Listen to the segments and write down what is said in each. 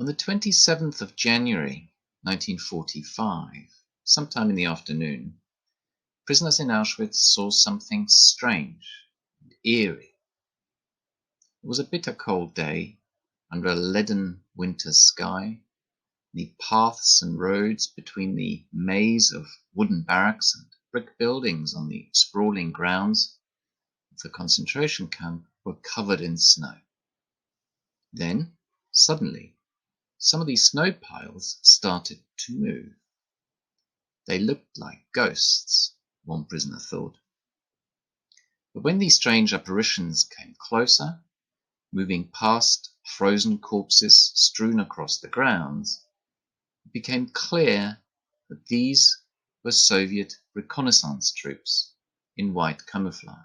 On the 27th of January 1945, sometime in the afternoon, prisoners in Auschwitz saw something strange and eerie. It was a bitter cold day under a leaden winter sky. The paths and roads between the maze of wooden barracks and brick buildings on the sprawling grounds of the concentration camp were covered in snow. Then, suddenly, some of these snow piles started to move. They looked like ghosts, one prisoner thought. But when these strange apparitions came closer, moving past frozen corpses strewn across the grounds, it became clear that these were Soviet reconnaissance troops in white camouflage.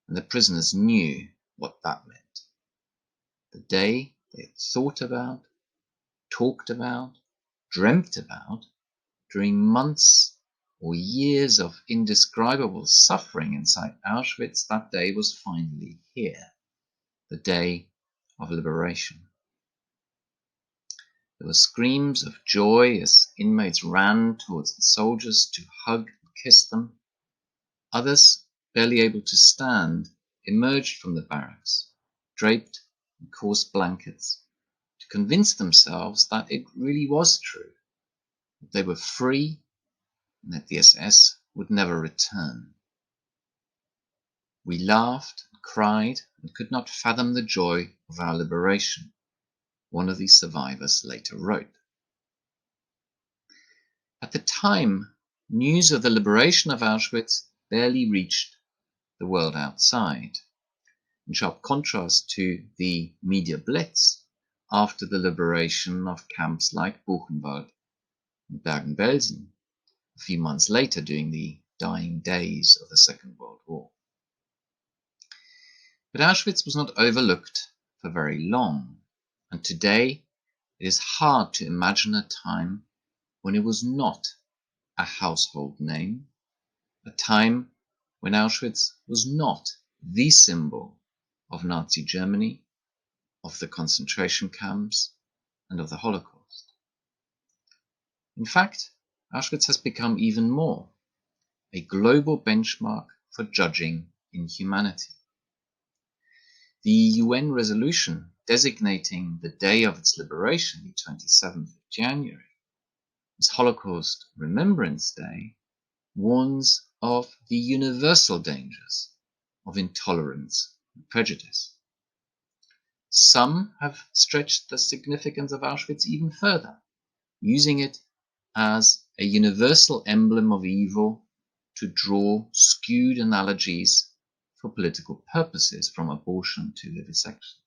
And the prisoners knew what that meant. The day they had thought about, talked about, dreamt about, during months or years of indescribable suffering inside Auschwitz, that day was finally here, the day of liberation. There were screams of joy as inmates ran towards the soldiers to hug and kiss them. Others, barely able to stand, emerged from the barracks, draped in coarse blankets, to convince themselves that it really was true, that they were free, and that the SS would never return. We laughed and cried and could not fathom the joy of our liberation, one of these survivors later wrote. At the time, news of the liberation of Auschwitz barely reached the world outside, in sharp contrast to the media blitz after the liberation of camps like Buchenwald and Bergen-Belsen a few months later during the dying days of the Second World War. But Auschwitz was not overlooked for very long, and today it is hard to imagine a time when it was not a household name, a time when Auschwitz was not the symbol of Nazi Germany, of the concentration camps, and of the Holocaust. In fact, Auschwitz has become even more a global benchmark for judging inhumanity. The UN resolution designating the day of its liberation, the 27th of January, as Holocaust Remembrance Day, warns of the universal dangers of intolerance and prejudice. Some have stretched the significance of Auschwitz even further, using it as a universal emblem of evil to draw skewed analogies for political purposes, from abortion to vivisection.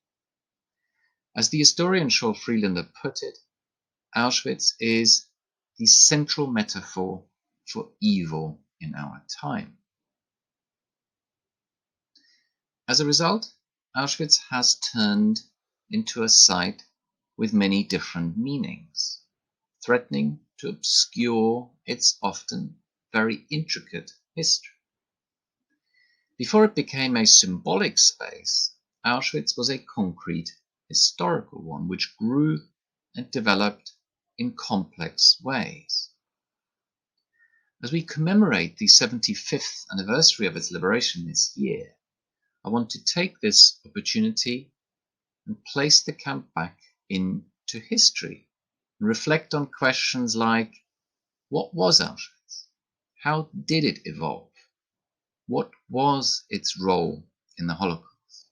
As the historian Scholl Friedlander put it, Auschwitz is the central metaphor for evil in our time. As a result, Auschwitz has turned into a site with many different meanings, threatening to obscure its often very intricate history. Before it became a symbolic space, Auschwitz was a concrete historical one which grew and developed in complex ways. As we commemorate the 75th anniversary of its liberation this year, I want to take this opportunity and place the camp back into history and reflect on questions like, what was Auschwitz? How did it evolve? What was its role in the Holocaust?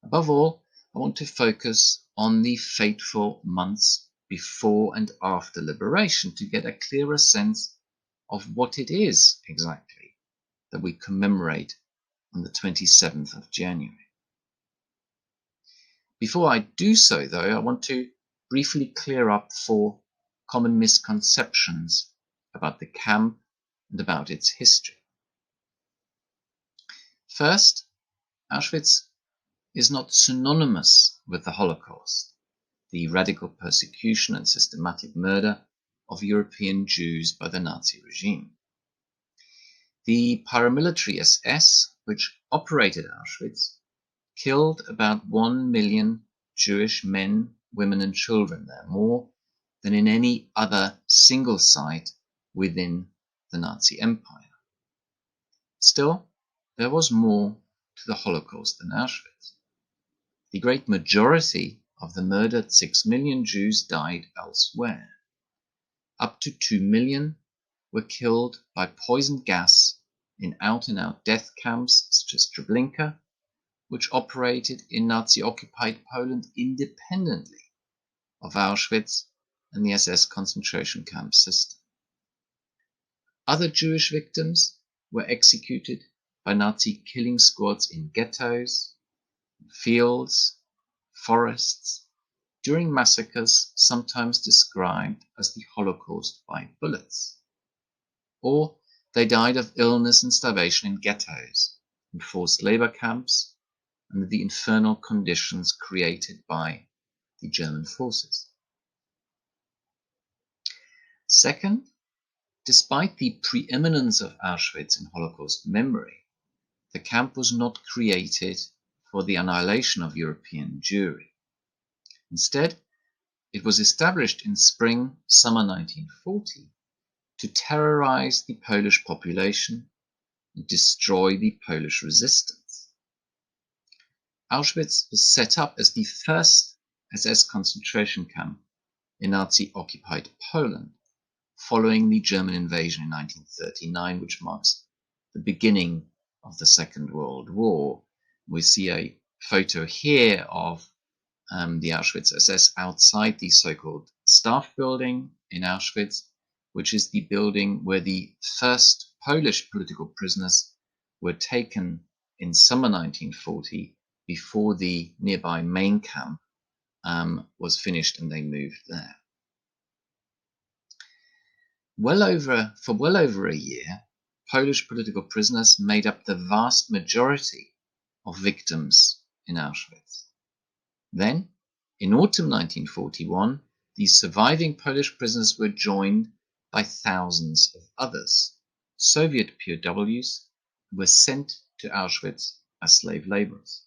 Above all, I want to focus on the fateful months before and after liberation to get a clearer sense of what it is exactly that we commemorate on the 27th of January. Before I do so, though, I want to briefly clear up 4 common misconceptions about the camp and about its history. First, Auschwitz is not synonymous with the Holocaust, the radical persecution and systematic murder of European Jews by the Nazi regime. The paramilitary SS, which operated Auschwitz, killed about 1 million Jewish men, women and children there, more than in any other single site within the Nazi Empire. Still, there was more to the Holocaust than Auschwitz. The great majority of the murdered 6 million Jews died elsewhere. Up to 2 million were killed by poison gas in out-and-out death camps such as Treblinka, which operated in Nazi-occupied Poland independently of Auschwitz and the SS concentration camp system. Other Jewish victims were executed by Nazi killing squads in ghettos, fields, forests, during massacres sometimes described as the Holocaust by bullets. Or they died of illness and starvation in ghettos, in forced labor camps, under the infernal conditions created by the German forces. Second, despite the preeminence of Auschwitz in Holocaust memory, the camp was not created for the annihilation of European Jewry. Instead, it was established in spring-summer 1940 to terrorize the Polish population and destroy the Polish resistance. Auschwitz was set up as the first SS concentration camp in Nazi-occupied Poland, following the German invasion in 1939, which marks the beginning of the Second World War. We see a photo here of the Auschwitz SS outside the so-called staff building in Auschwitz, which is the building where the first Polish political prisoners were taken in summer 1940 before the nearby main camp was finished and they moved there. For well over a year, Polish political prisoners made up the vast majority of victims in Auschwitz. Then, in autumn 1941, these surviving Polish prisoners were joined by thousands of others, Soviet POWs, who were sent to Auschwitz as slave laborers.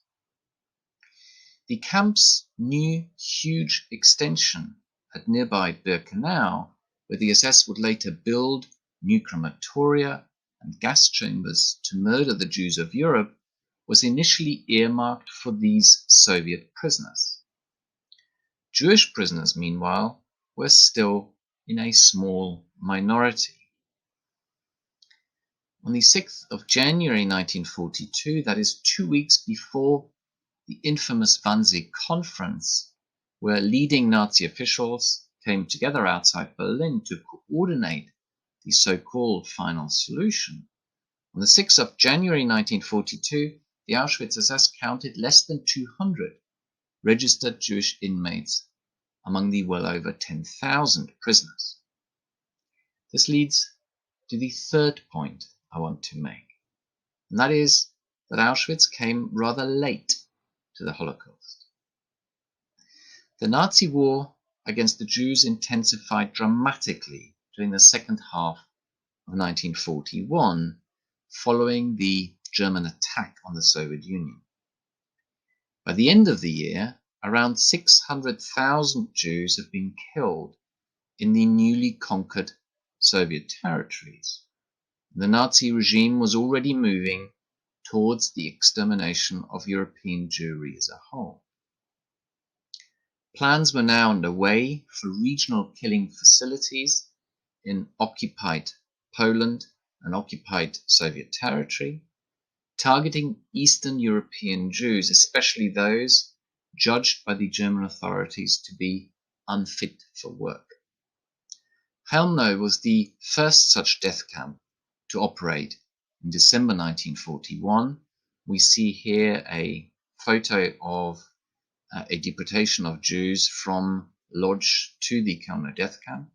The camp's new huge extension at nearby Birkenau, where the SS would later build new crematoria and gas chambers to murder the Jews of Europe, was initially earmarked for these Soviet prisoners. Jewish prisoners, meanwhile, were still in a small minority. On the 6th of January 1942, that is 2 weeks before the infamous Wannsee Conference, where leading Nazi officials came together outside Berlin to coordinate the so-called final solution. On the 6th of January 1942, the Auschwitz SS counted less than 200 registered Jewish inmates among the well over 10,000 prisoners. This leads to the third point I want to make, and that is that Auschwitz came rather late to the Holocaust. The Nazi war against the Jews intensified dramatically during the second half of 1941, following the German attack on the Soviet Union. By the end of the year, around 600,000 Jews have been killed in the newly conquered Soviet territories. The Nazi regime was already moving towards the extermination of European Jewry as a whole. Plans were now underway for regional killing facilities in occupied Poland and occupied Soviet territory, targeting Eastern European Jews, especially those judged by the German authorities to be unfit for work. Chelmno was the first such death camp to operate in December 1941. We see here a photo of a deportation of Jews from Lodz to the Chelmno death camp.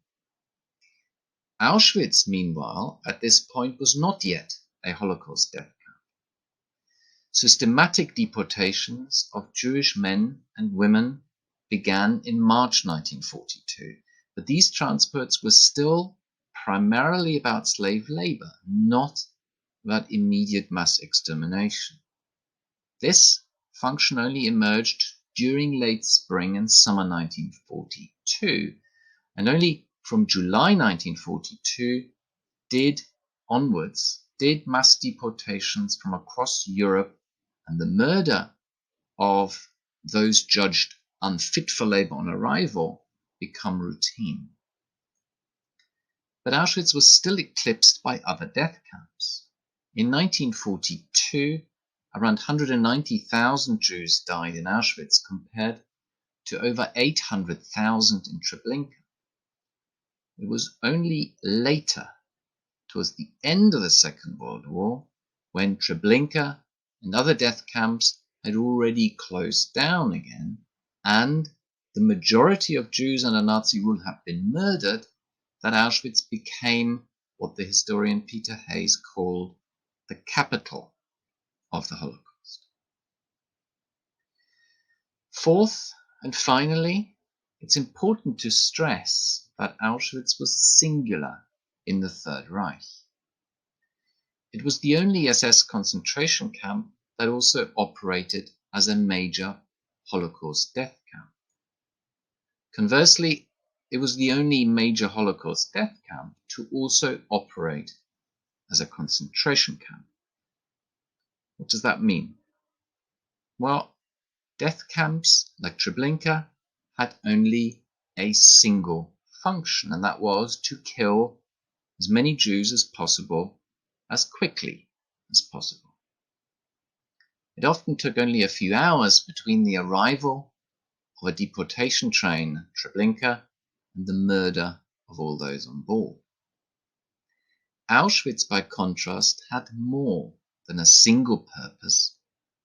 Auschwitz, meanwhile, at this point was not yet a Holocaust death camp. Systematic deportations of Jewish men and women began in March 1942, but these transports were still primarily about slave labor, not about immediate mass extermination. This function only emerged during late spring and summer 1942, and only from July 1942 did mass deportations from across Europe and the murder of those judged unfit for labor on arrival become routine. But Auschwitz was still eclipsed by other death camps. In 1942, around 190,000 Jews died in Auschwitz compared to over 800,000 in Treblinka. It was only later, towards the end of the Second World War, when Treblinka and other death camps had already closed down again, and the majority of Jews under Nazi rule had been murdered, that Auschwitz became what the historian Peter Hayes called the capital of the Holocaust. Fourth, and finally, it's important to stress that Auschwitz was singular in the Third Reich. It was the only SS concentration camp that also operated as a major Holocaust death camp. Conversely, it was the only major Holocaust death camp to also operate as a concentration camp. What does that mean? Well, death camps like Treblinka had only a single function, and that was to kill as many Jews as possible, as quickly as possible. It often took only a few hours between the arrival of a deportation train at Treblinka and the murder of all those on board. Auschwitz, by contrast, had more than a single purpose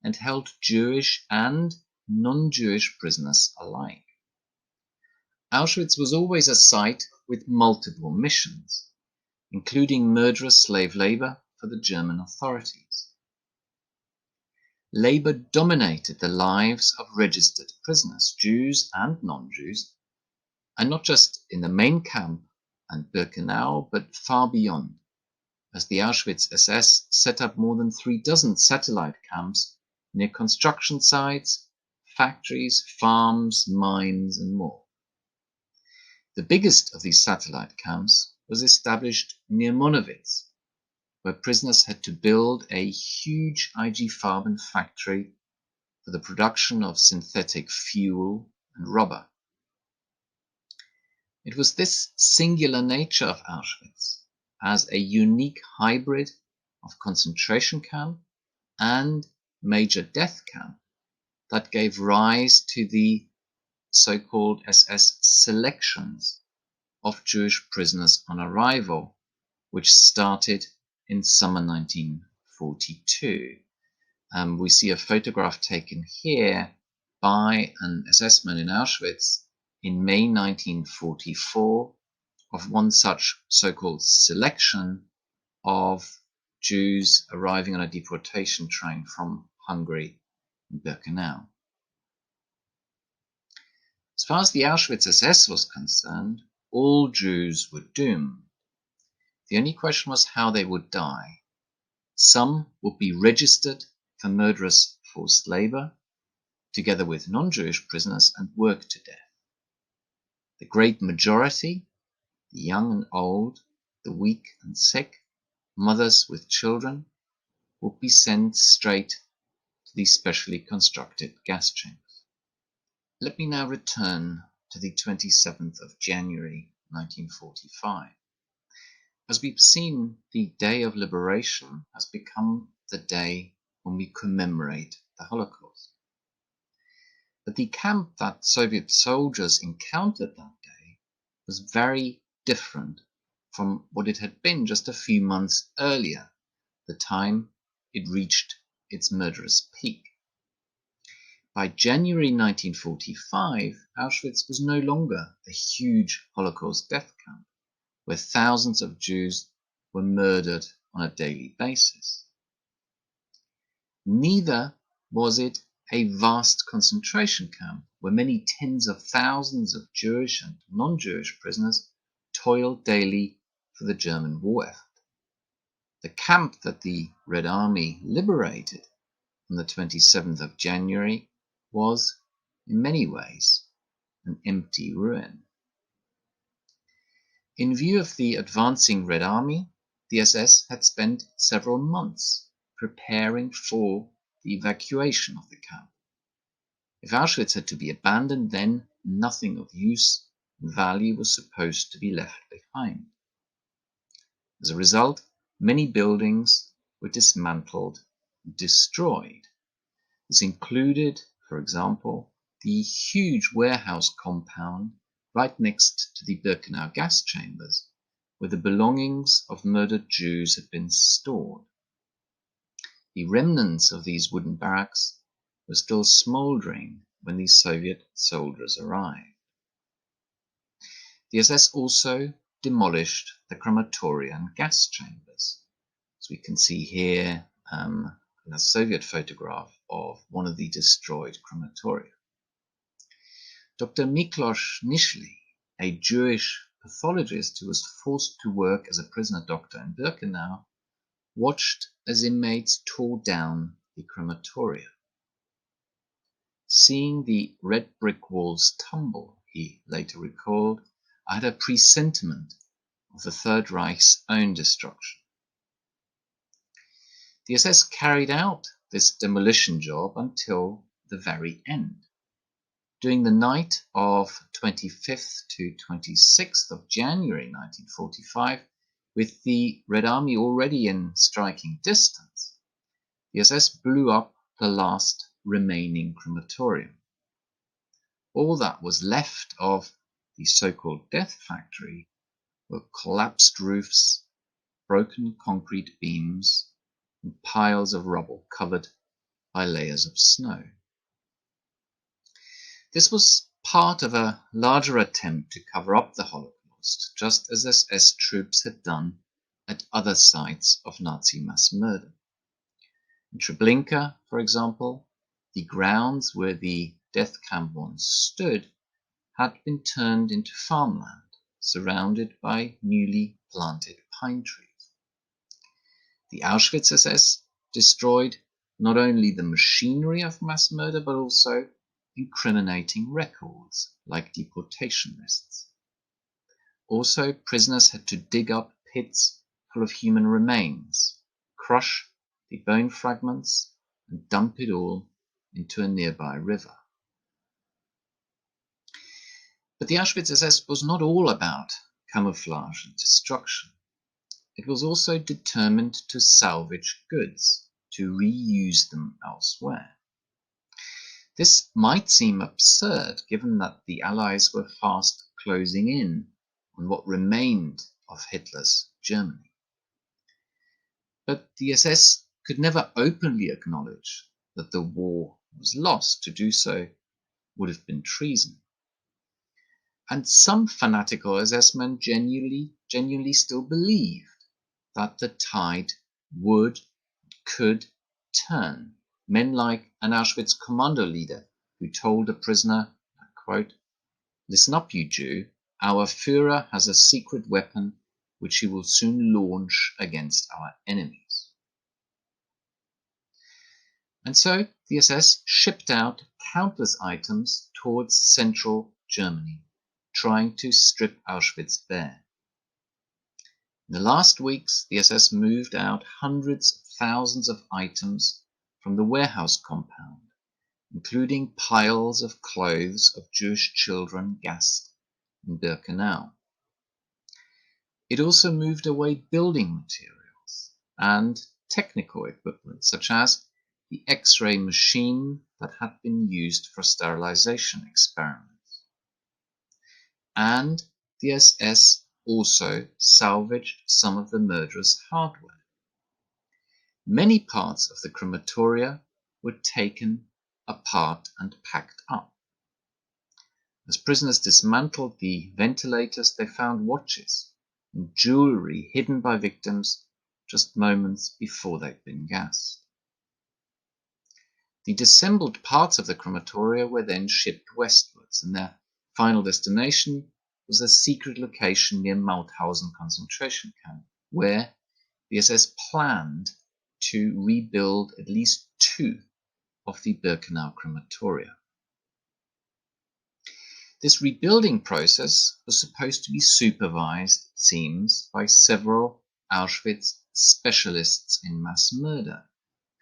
and held Jewish and non-Jewish prisoners alike. Auschwitz was always a site with multiple missions, including murderous slave labor for the German authorities. Labor dominated the lives of registered prisoners, Jews and non-Jews, and not just in the main camp and Birkenau, but far beyond, as the Auschwitz SS set up more than 36 satellite camps near construction sites, factories, farms, mines, and more. The biggest of these satellite camps was established near Monowitz, where prisoners had to build a huge IG Farben factory for the production of synthetic fuel and rubber. It was this singular nature of Auschwitz as a unique hybrid of concentration camp and major death camp that gave rise to the so-called SS selections of Jewish prisoners on arrival, which started in summer 1942. We see a photograph taken here by an SS man in Auschwitz in May 1944 of one such so-called selection of Jews arriving on a deportation train from Hungary and Birkenau. As far as the Auschwitz SS was concerned, all Jews were doomed. The only question was how they would die. Some would be registered for murderous forced labor, together with non-Jewish prisoners, and worked to death. The great majority, the young and old, the weak and sick, mothers with children, would be sent straight to these specially constructed gas chambers. Let me now return to the 27th of January 1945. As we've seen, the Day of Liberation has become the day when we commemorate the Holocaust. But the camp that Soviet soldiers encountered that day was very different from what it had been just a few months earlier, the time it reached its murderous peak. By January 1945, Auschwitz was no longer a huge Holocaust death camp, where thousands of Jews were murdered on a daily basis. Neither was it a vast concentration camp, where many tens of thousands of Jewish and non-Jewish prisoners toiled daily for the German war effort. The camp that the Red Army liberated on the 27th of January was in many ways an empty ruin. In view of the advancing Red Army, the SS had spent several months preparing for the evacuation of the camp. If Auschwitz had to be abandoned, then nothing of use and value was supposed to be left behind. As a result, many buildings were dismantled and destroyed. This included, for example, the huge warehouse compound right next to the Birkenau gas chambers, where the belongings of murdered Jews had been stored. The remnants of these wooden barracks were still smoldering when the Soviet soldiers arrived. The SS also demolished the crematoria and gas chambers. As we can see here, a Soviet photograph of one of the destroyed crematoria. Dr. Nikolaus Wachsmann, a Jewish pathologist who was forced to work as a prisoner doctor in Birkenau, watched as inmates tore down the crematoria. Seeing the red brick walls tumble, he later recalled, I had a presentiment of the Third Reich's own destruction. The SS carried out this demolition job until the very end. During the night of 25th to 26th of January 1945, with the Red Army already in striking distance, the SS blew up the last remaining crematorium. All that was left of the so-called death factory were collapsed roofs, broken concrete beams, and piles of rubble covered by layers of snow. This was part of a larger attempt to cover up the Holocaust, just as SS troops had done at other sites of Nazi mass murder. In Treblinka, for example, the grounds where the death camp once stood had been turned into farmland, surrounded by newly planted pine trees. The Auschwitz SS destroyed not only the machinery of mass murder, but also incriminating records like deportation lists. Also, prisoners had to dig up pits full of human remains, crush the bone fragments, and dump it all into a nearby river. But the Auschwitz SS was not all about camouflage and destruction. It was also determined to salvage goods, to reuse them elsewhere. This might seem absurd, given that the Allies were fast closing in on what remained of Hitler's Germany. But the SS could never openly acknowledge that the war was lost. To do so would have been treason. And some fanatical SS men genuinely still believed that the tide could turn. Men like an Auschwitz commando leader who told a prisoner, quote, "Listen up, you Jew, our Führer has a secret weapon which he will soon launch against our enemies." And so the SS shipped out countless items towards central Germany, trying to strip Auschwitz bare. In the last weeks, the SS moved out hundreds of thousands of items from the warehouse compound, including piles of clothes of Jewish children gassed in Birkenau. It also moved away building materials and technical equipment, such as the X-ray machine that had been used for sterilization experiments. And the SS also salvaged some of the murderous hardware. Many parts of the crematoria were taken apart and packed up. As prisoners dismantled the ventilators, they found watches and jewelry hidden by victims just moments before they'd been gassed. The disassembled parts of the crematoria were then shipped westwards, and their final destination was a secret location near Mauthausen concentration camp, where the SS planned to rebuild at least 2 of the Birkenau crematoria. This rebuilding process was supposed to be supervised, it seems, by several Auschwitz specialists in mass murder,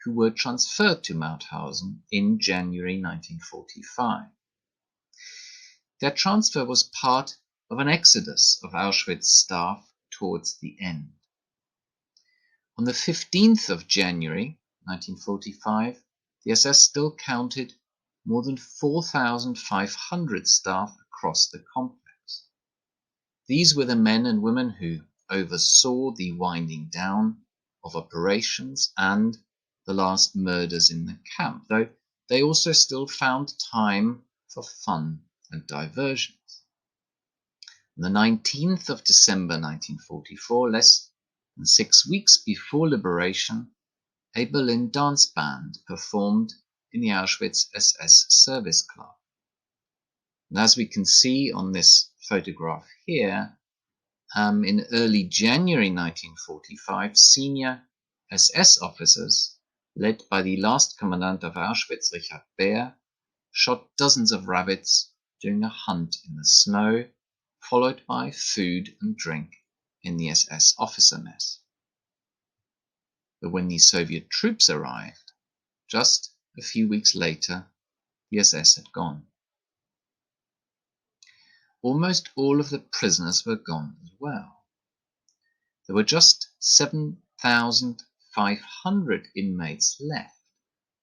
who were transferred to Mauthausen in January 1945. Their transfer was part of an exodus of Auschwitz staff towards the end. On the 15th of January 1945, the SS still counted more than 4,500 staff across the complex. These were the men and women who oversaw the winding down of operations and the last murders in the camp, though they also still found time for fun and diversions. On the 19th of December 1944, less than 6 weeks before liberation, a Berlin dance band performed in the Auschwitz SS service club. And as we can see on this photograph here, in early January 1945, senior SS officers, led by the last commandant of Auschwitz, Richard Baer, shot dozens of rabbits during a hunt in the snow, followed by food and drink in the SS officer mess. But when the Soviet troops arrived, just a few weeks later, the SS had gone. Almost all of the prisoners were gone as well. There were just 7,500 inmates left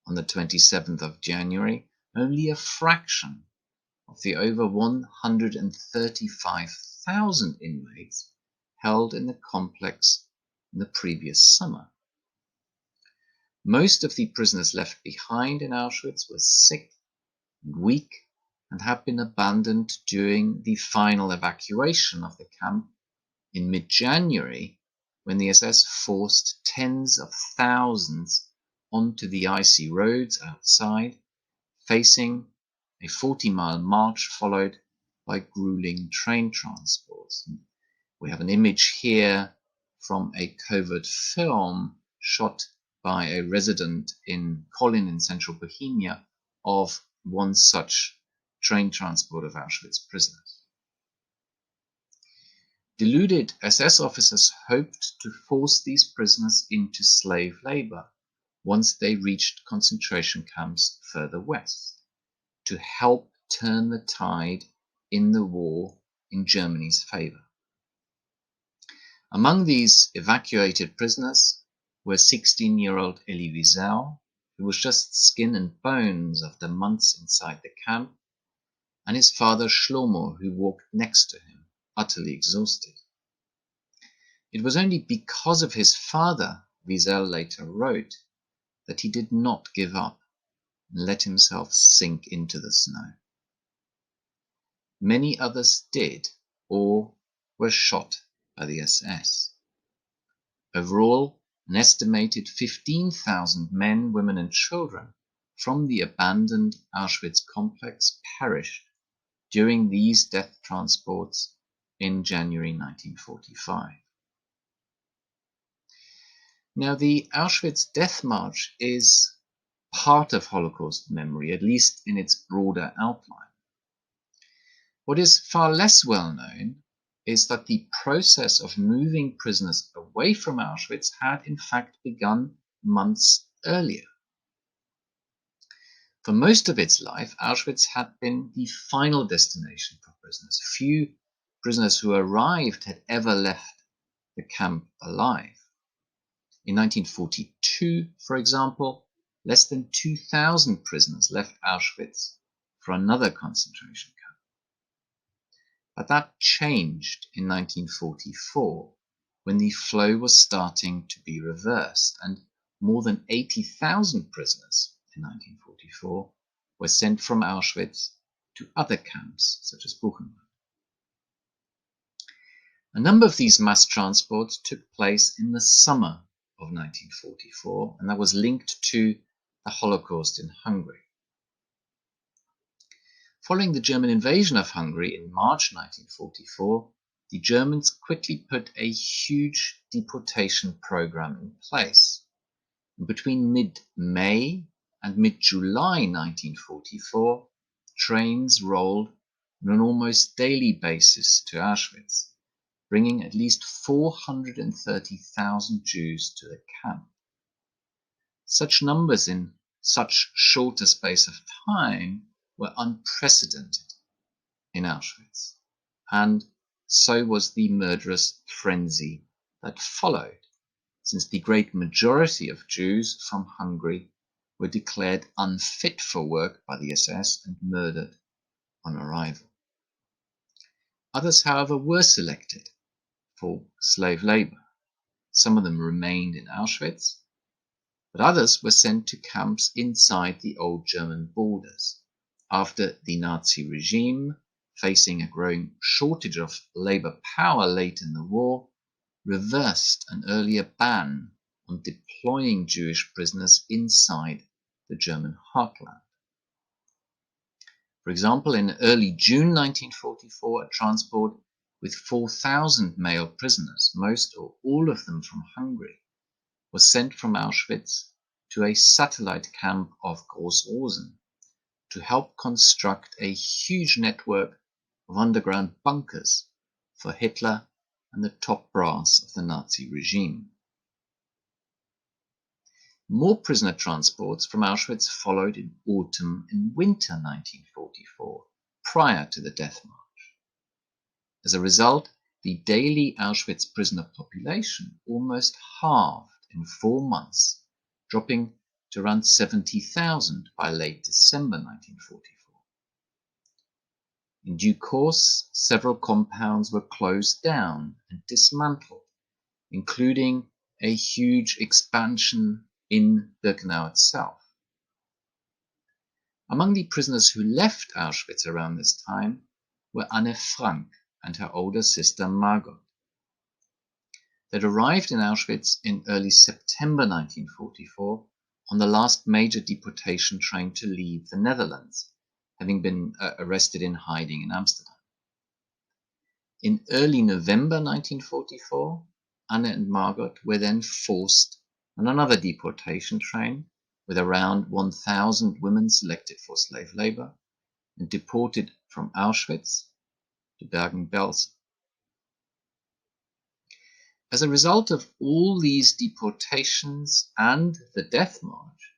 on the 27th of January, only a fraction of the over 135,000 inmates held in the complex in the previous summer. Most of the prisoners left behind in Auschwitz were sick and weak and had been abandoned during the final evacuation of the camp in mid-January, when the SS forced tens of thousands onto the icy roads outside, facing a 40-mile march followed by grueling train transports. And we have an image here from a covert film shot by a resident in Kolin in central Bohemia of one such train transport of Auschwitz prisoners. Deluded SS officers hoped to force these prisoners into slave labor once they reached concentration camps further west, to help turn the tide in the war in Germany's favor. Among these evacuated prisoners were 16-year-old Elie Wiesel, who was just skin and bones after months inside the camp, and his father Shlomo, who walked next to him, utterly exhausted. It was only because of his father, Wiesel later wrote, that he did not give up and let himself sink into the snow. Many others did, or were shot by the SS. Overall, an estimated 15,000 men, women and children from the abandoned Auschwitz complex perished during these death transports in January 1945. Now, the Auschwitz Death March is part of Holocaust memory, at least in its broader outline. What is far less well known is that the process of moving prisoners away from Auschwitz had in fact begun months earlier. For most of its life, Auschwitz had been the final destination for prisoners. Few prisoners who arrived had ever left the camp alive. In 1942, for example, less than 2,000 prisoners left Auschwitz for another concentration camp. But that changed in 1944, when the flow was starting to be reversed, and more than 80,000 prisoners in 1944 were sent from Auschwitz to other camps, such as Buchenwald. A number of these mass transports took place in the summer of 1944, and that was linked to the Holocaust in Hungary. Following the German invasion of Hungary in March 1944, the Germans quickly put a huge deportation program in place. Between mid-May and mid-July 1944, trains rolled on an almost daily basis to Auschwitz, bringing at least 430,000 Jews to the camp. Such numbers in such short a space of time were unprecedented in Auschwitz, and so was the murderous frenzy that followed, since the great majority of Jews from Hungary were declared unfit for work by the SS and murdered on arrival. Others, however, were selected for slave labor. Some of them remained in Auschwitz, but others were sent to camps inside the old German borders after the Nazi regime, facing a growing shortage of labor power late in the war, reversed an earlier ban on deploying Jewish prisoners inside the German heartland. For example, in early June 1944, a transport with 4,000 male prisoners, most or all of them from Hungary, was sent from Auschwitz to a satellite camp of Groß-Rosen to help construct a huge network of underground bunkers for Hitler and the top brass of the Nazi regime. More prisoner transports from Auschwitz followed in autumn and winter 1944, prior to the death march. As a result, the daily Auschwitz prisoner population almost halved in 4 months, dropping to around 70,000 by late December 1944. In due course, several compounds were closed down and dismantled, including a huge expansion in Birkenau itself. Among the prisoners who left Auschwitz around this time were Anne Frank and her older sister Margot. They'd arrived in Auschwitz in early September 1944 on the last major deportation train to leave the Netherlands, having been arrested in hiding in Amsterdam. In early November 1944, Anne and Margot were then forced on another deportation train with around 1,000 women selected for slave labor and deported from Auschwitz to Bergen-Belsen. As a result of all these deportations and the death march,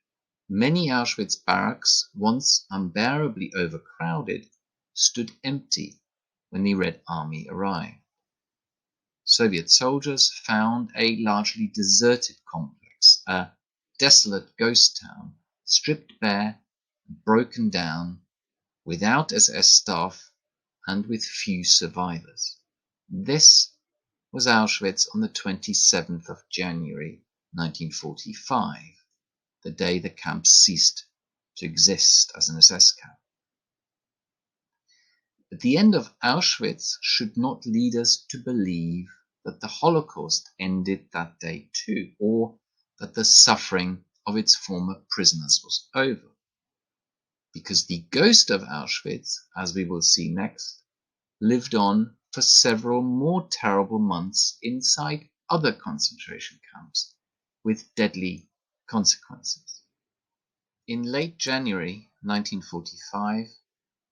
many Auschwitz barracks, once unbearably overcrowded, stood empty when the Red Army arrived. Soviet soldiers found a largely deserted complex, a desolate ghost town, stripped bare, broken down, without SS staff, and with few survivors. This was Auschwitz on the 27th of January 1945, the day the camp ceased to exist as an SS camp. But the end of Auschwitz should not lead us to believe that the Holocaust ended that day too, or that the suffering of its former prisoners was over. Because the ghost of Auschwitz, as we will see next, lived on for several more terrible months inside other concentration camps with deadly consequences. In late January 1945,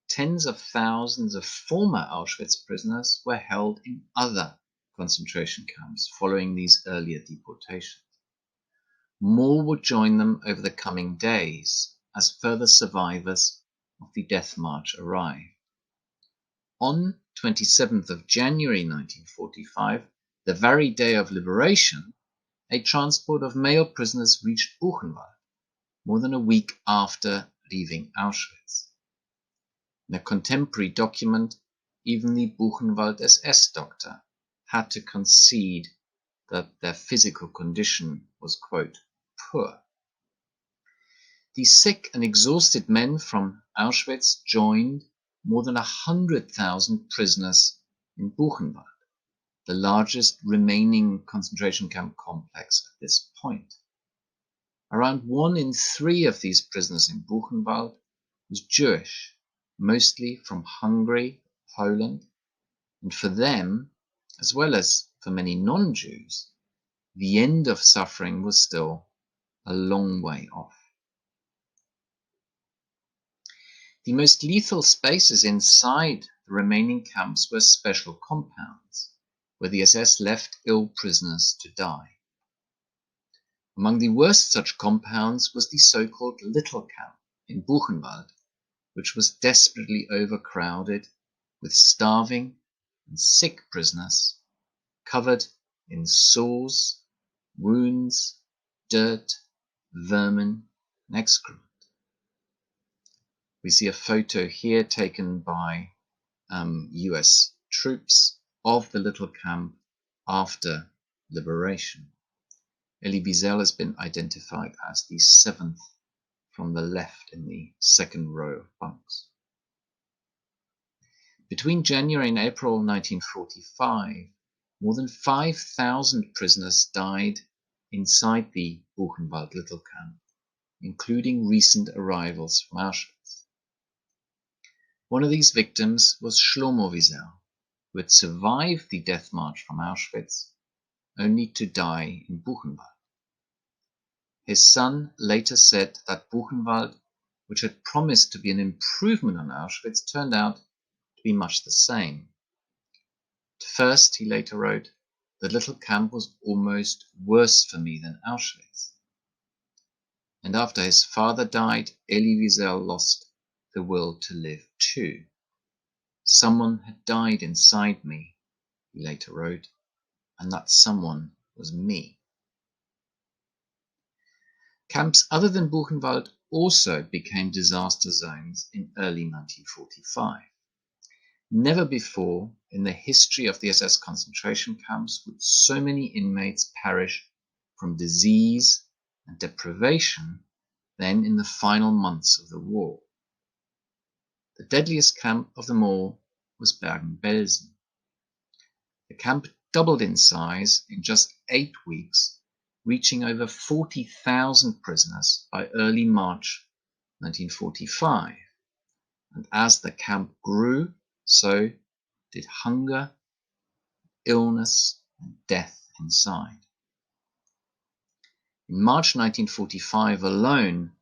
tens of thousands of former Auschwitz prisoners were held in other concentration camps following these earlier deportations. More would join them over the coming days as further survivors of the death march arrived. On 27th of January 1945, the very day of liberation, a transport of male prisoners reached Buchenwald, more than a week after leaving Auschwitz. In a contemporary document, even the Buchenwald SS doctor had to concede that their physical condition was, quote, poor. The sick and exhausted men from Auschwitz joined more than 100,000 prisoners in Buchenwald, the largest remaining concentration camp complex at this point. Around 1 in 3 of these prisoners in Buchenwald was Jewish, mostly from Hungary, Poland, and for them, as well as for many non-Jews, the end of suffering was still a long way off. The most lethal spaces inside the remaining camps were special compounds, where the SS left ill prisoners to die. Among the worst such compounds was the so-called Little Camp in Buchenwald, which was desperately overcrowded with starving and sick prisoners, covered in sores, wounds, dirt, vermin, and excrement. We see a photo here taken by US troops of the little camp after liberation. Elie Wiesel has been identified as the 7th from the left in the second row of bunks. Between January and April 1945, more than 5,000 prisoners died inside the Buchenwald Little Camp, including recent arrivals from Auschwitz. One of these victims was Shlomo Wiesel, who had survived the death march from Auschwitz, only to die in Buchenwald. His son later said that Buchenwald, which had promised to be an improvement on Auschwitz, turned out to be much the same. At first, he later wrote, the little camp was almost worse for me than Auschwitz. And after his father died, Elie Wiesel lost the will to live too. Someone had died inside me, he later wrote, and that someone was me. Camps other than Buchenwald also became disaster zones in early 1945. Never before in the history of the SS concentration camps would so many inmates perish from disease and deprivation than in the final months of the war. The deadliest camp of them all was Bergen-Belsen. The camp doubled in size in just 8 weeks, reaching over 40,000 prisoners by early March 1945. And as the camp grew, so did hunger, illness, and death inside. In March 1945 alone,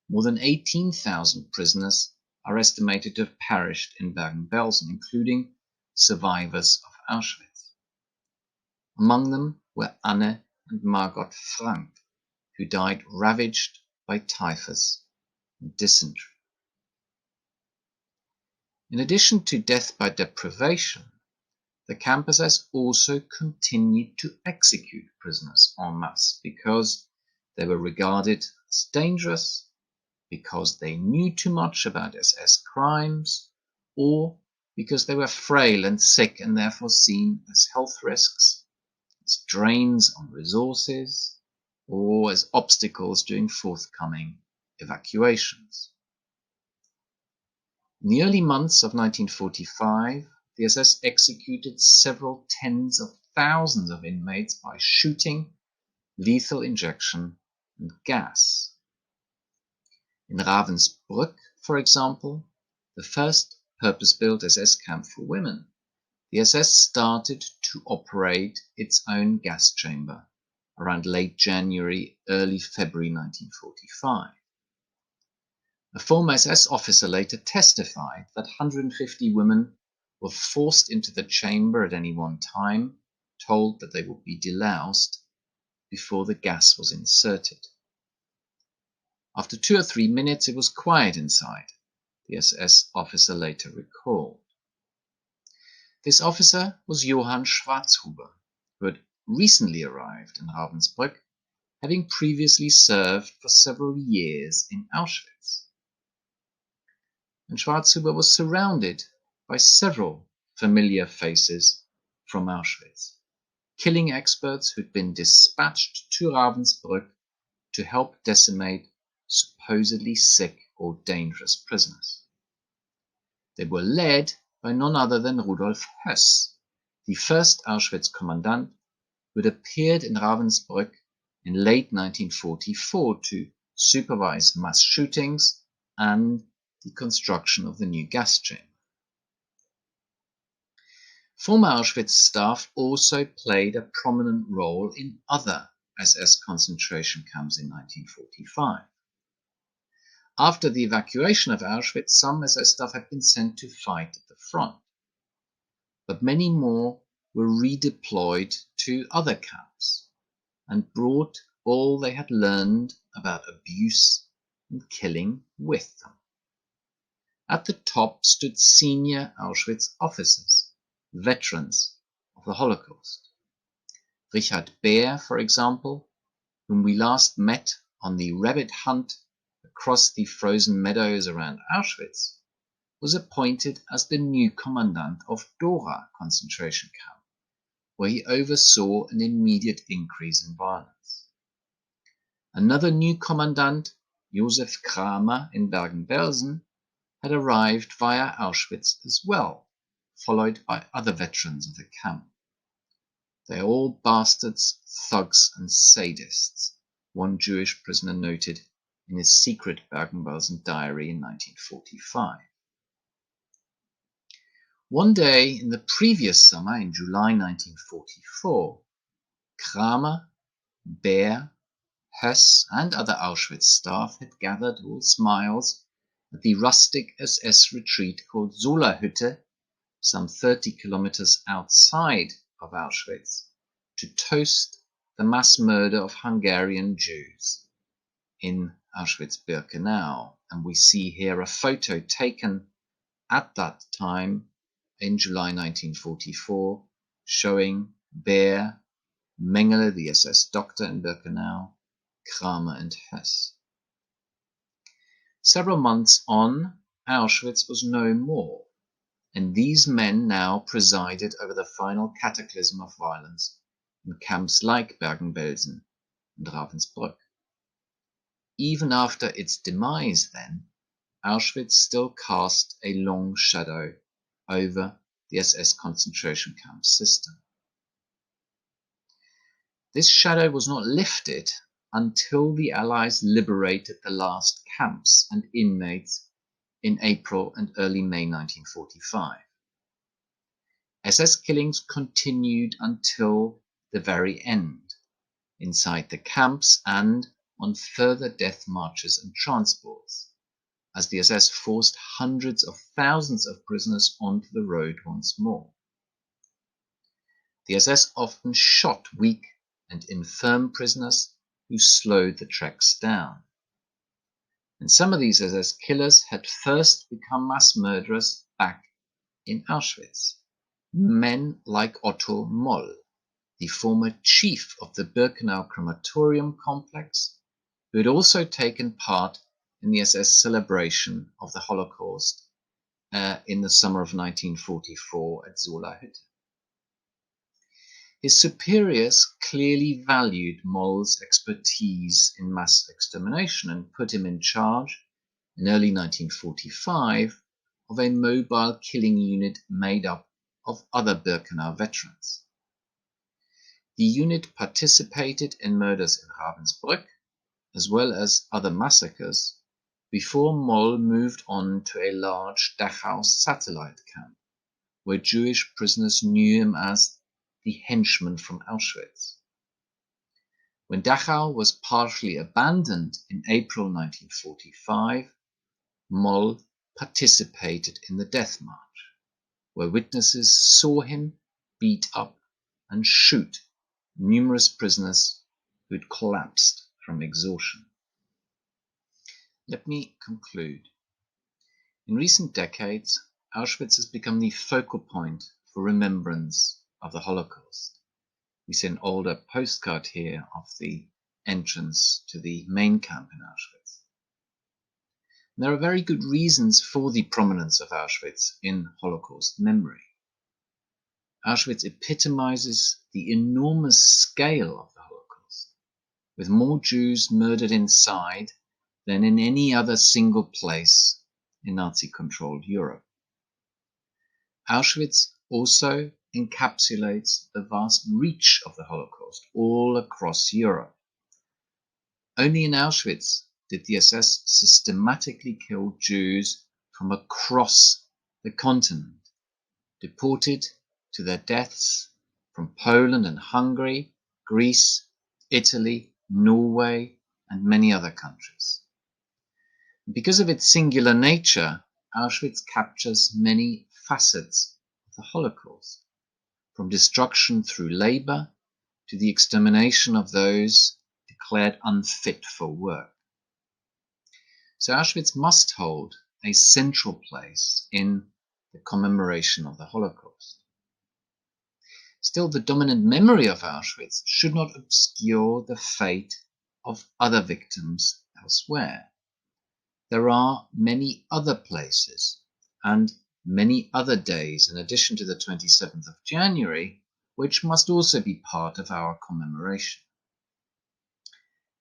more than 18,000 prisoners are estimated to have perished in Bergen-Belsen, including survivors of Auschwitz. Among them were Anne and Margot Frank, who died ravaged by typhus and dysentery. In addition to death by deprivation, the camp SS also continued to execute prisoners en masse because they were regarded as dangerous, because they knew too much about SS crimes, or because they were frail and sick and therefore seen as health risks, as drains on resources, or as obstacles during forthcoming evacuations. In the early months of 1945, the SS executed several tens of thousands of inmates by shooting, lethal injection, and gas. In Ravensbrück, for example, the first purpose-built SS camp for women, the SS started to operate its own gas chamber around late January, early February 1945. A former SS officer later testified that 150 women were forced into the chamber at any one time, told that they would be deloused before the gas was inserted. After 2 or 3 minutes, it was quiet inside, the SS officer later recalled. This officer was Johann Schwarzhuber, who had recently arrived in Ravensbrück, having previously served for several years in Auschwitz. And Schwarzhuber was surrounded by several familiar faces from Auschwitz, killing experts who'd been dispatched to Ravensbrück to help decimate supposedly sick or dangerous prisoners. They were led by none other than Rudolf Höss, the first Auschwitz commandant who had appeared in Ravensbrück in late 1944 to supervise mass shootings and the construction of the new gas chamber. Former Auschwitz staff also played a prominent role in other SS concentration camps in 1945. After the evacuation of Auschwitz, some SS staff had been sent to fight at the front. but many more were redeployed to other camps and brought all they had learned about abuse and killing with them. At the top stood senior Auschwitz officers, veterans of the Holocaust. Richard Beer, for example, whom we last met on the rabbit hunt across the frozen meadows around Auschwitz, was appointed as the new commandant of Dora concentration camp, where he oversaw an immediate increase in violence. Another new commandant, Josef Kramer in Bergen-Belsen, had arrived via Auschwitz as well, followed by other veterans of the camp. They are all bastards, thugs, and sadists, one Jewish prisoner noted in his secret Bergen-Belsen diary in 1945. One day in the previous summer, in July 1944, Kramer, Beer, Höss, and other Auschwitz staff had gathered, all smiles, at the rustic SS retreat called Solarhütte, some 30 kilometers outside of Auschwitz, to toast the mass murder of Hungarian Jews in Auschwitz-Birkenau. And we see here a photo taken at that time in July 1944, showing Beer, Mengele, the SS doctor in Birkenau, Kramer and Höss. Several months on, Auschwitz was no more, and these men now presided over the final cataclysm of violence in camps like Bergen-Belsen and Ravensbrück. Even after its demise then, Auschwitz still cast a long shadow over the SS concentration camp system. This shadow was not lifted until the Allies liberated the last camps and inmates in April and early May 1945. SS killings continued until the very end, inside the camps and on further death marches and transports, as the SS forced hundreds of thousands of prisoners onto the road once more. The SS often shot weak and infirm prisoners who slowed the treks down. And some of these SS killers had first become mass murderers back in Auschwitz. Men like Otto Moll, the former chief of the Birkenau crematorium complex, who had also taken part in the SS celebration of the Holocaust in the summer of 1944 at Solarhütte. His superiors clearly valued Moll's expertise in mass extermination and put him in charge, in early 1945, of a mobile killing unit made up of other Birkenau veterans. The unit participated in murders in Ravensbrück, as well as other massacres, before Moll moved on to a large Dachau satellite camp, where Jewish prisoners knew him as the henchman from Auschwitz. When Dachau was partially abandoned in April 1945, Moll participated in the death march, where witnesses saw him beat up and shoot numerous prisoners who had collapsed from exhaustion. Let me conclude. In recent decades, Auschwitz has become the focal point for remembrance of the Holocaust. We see an older postcard here of the entrance to the main camp in Auschwitz. And there are very good reasons for the prominence of Auschwitz in Holocaust memory. Auschwitz epitomizes the enormous scale of the Holocaust, with more Jews murdered inside than in any other single place in Nazi-controlled Europe. Auschwitz also encapsulates the vast reach of the Holocaust all across Europe. Only in Auschwitz did the SS systematically kill Jews from across the continent, deported to their deaths from Poland and Hungary, Greece, Italy, Norway, and many other countries. Because of its singular nature, Auschwitz captures many facets of the Holocaust, from destruction through labor to the extermination of those declared unfit for work. So Auschwitz must hold a central place in the commemoration of the Holocaust. Still, the dominant memory of Auschwitz should not obscure the fate of other victims elsewhere. There are many other places and many other days in addition to the 27th of January, which must also be part of our commemoration.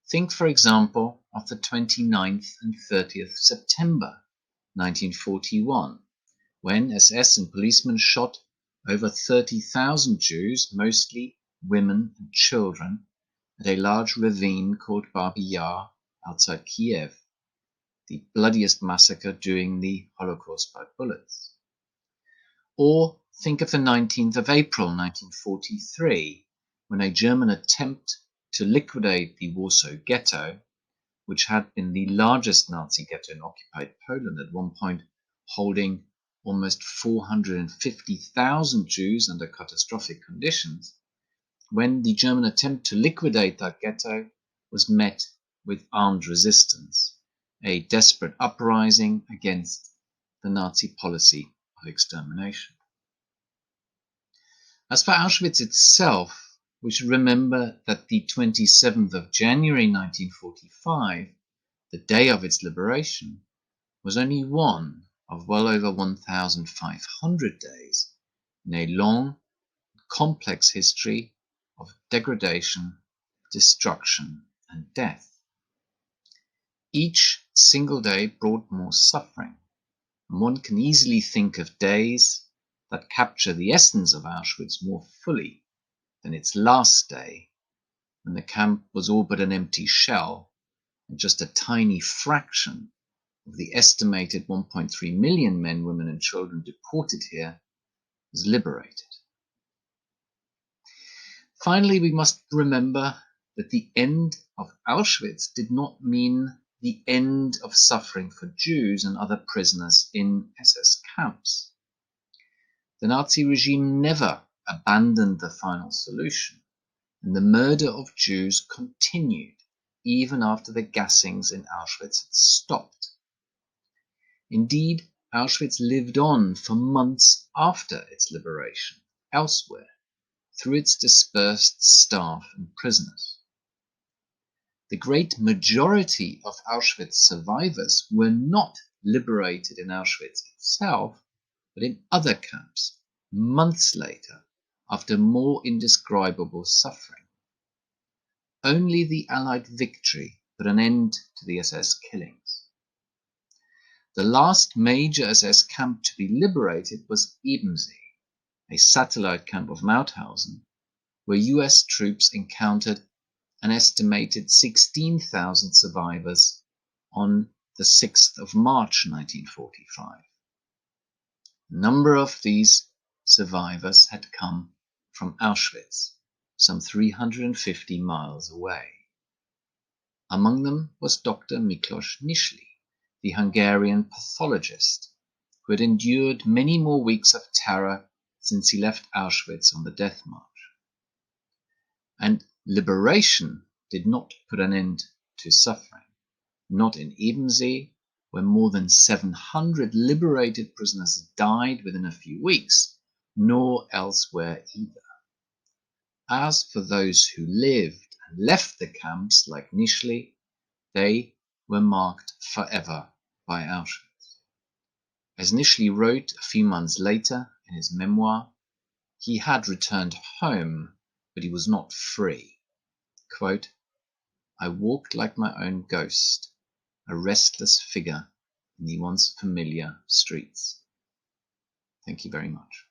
Think, for example, of the 29th and 30th September 1941, when SS and policemen shot over 30,000 Jews, mostly women and children, at a large ravine called Babi Yar outside Kiev, the bloodiest massacre during the Holocaust by bullets. Or think of the 19th of April 1943, when a German attempt to liquidate the Warsaw Ghetto, which had been the largest Nazi ghetto in occupied Poland at one point, holding almost 450,000 Jews under catastrophic conditions, when the German attempt to liquidate that ghetto was met with armed resistance, a desperate uprising against the Nazi policy of extermination. As for Auschwitz itself, we should remember that the 27th of January 1945, the day of its liberation, was only one of well over 1,500 days in a long, complex history of degradation, destruction, and death. Each single day brought more suffering, and one can easily think of days that capture the essence of Auschwitz more fully than its last day, when the camp was all but an empty shell, and just a tiny fraction of the estimated 1.3 million men, women, and children deported here was liberated. Finally, we must remember that the end of Auschwitz did not mean the end of suffering for Jews and other prisoners in SS camps. The Nazi regime never abandoned the final solution, and the murder of Jews continued even after the gassings in Auschwitz had stopped. Indeed, Auschwitz lived on for months after its liberation, elsewhere, through its dispersed staff and prisoners. The great majority of Auschwitz survivors were not liberated in Auschwitz itself, but in other camps, months later, after more indescribable suffering. Only the Allied victory put an end to the SS killings. The last major SS camp to be liberated was Ebensee, a satellite camp of Mauthausen, where US troops encountered an estimated 16,000 survivors on the 6th of March 1945. A number of these survivors had come from Auschwitz, some 350 miles away. Among them was Dr. Miklos Nischli, the Hungarian pathologist, who had endured many more weeks of terror since he left Auschwitz on the death march. And liberation did not put an end to suffering, not in Ebensee, where more than 700 liberated prisoners died within a few weeks, nor elsewhere either. As for those who lived and left the camps, like Nischli, they were marked forever by Auschwitz. As Nischli wrote a few months later in his memoir, he had returned home, but he was not free. Quote, "I walked like my own ghost, a restless figure in the once familiar streets." Thank you very much.